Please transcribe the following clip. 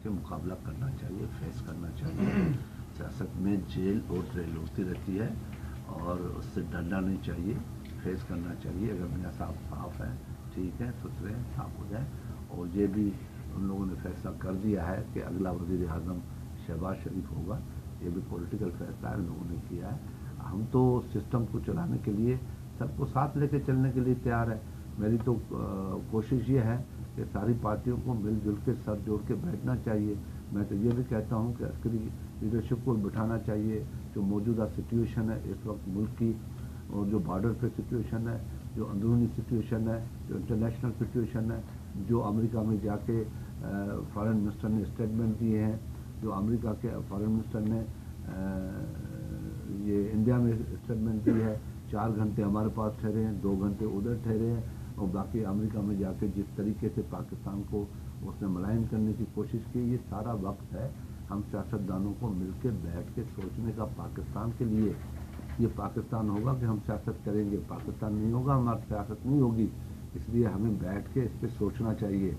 کے مقابلہ کرنا چاہیے، فیس کرنا چاہیے. سیاست میں جیل اور ٹریل ہوتی رہتی ہے اور اس سے ڈرنا نہیں چاہیے، فیس کرنا چاہیے. اگر میاں صاحب صاف ہے ٹھیک ہے، ستھرے صاف ہو جائیں. اور یہ بھی ان لوگوں نے فیصلہ کر دیا ہے کہ اگلا وزیر اعظم شہباز شریف ہوگا. یہ بھی پولیٹیکل فیصلہ ہے، ان لوگوں نے کیا ہے. ہم تو سسٹم کو چلانے کے لیے سب کو ساتھ لے کے چلنے کے لیے تیار ہے. میری تو کوشش یہ ہے کہ ساری پارٹیوں کو مل جل کے سر جوڑ کے بیٹھنا چاہیے. میں تو یہ بھی کہتا ہوں کہ عسکری لیڈرشپ کو بٹھانا چاہیے. جو موجودہ سچویشن ہے اس وقت ملک کی، اور جو بارڈر پہ سچویشن ہے، جو اندرونی سچویشن ہے، جو انٹرنیشنل سچویشن ہے، جو امریکہ میں جا کے فارن منسٹر نے اسٹیٹمنٹ دیے ہیں، جو امریکہ کے فارن منسٹر نے یہ انڈیا میں اسٹیٹمنٹ دی ہے. 4 گھنٹے ہمارے پاس ٹھہرے ہیں، 2 گھنٹے ادھر ٹھہرے ہیں. اور باقی امریکہ میں جا کے جس طریقے سے پاکستان کو اس نے ملائم کرنے کی کوشش کی. یہ سارا وقت ہے ہم سیاستدانوں کو مل کے بیٹھ کے سوچنے کا پاکستان کے لیے. یہ پاکستان ہوگا کہ ہم سیاست کریں گے، پاکستان نہیں ہوگا ہماری سیاست نہیں ہوگی. اس لیے ہمیں بیٹھ کے اس پہ سوچنا چاہیے.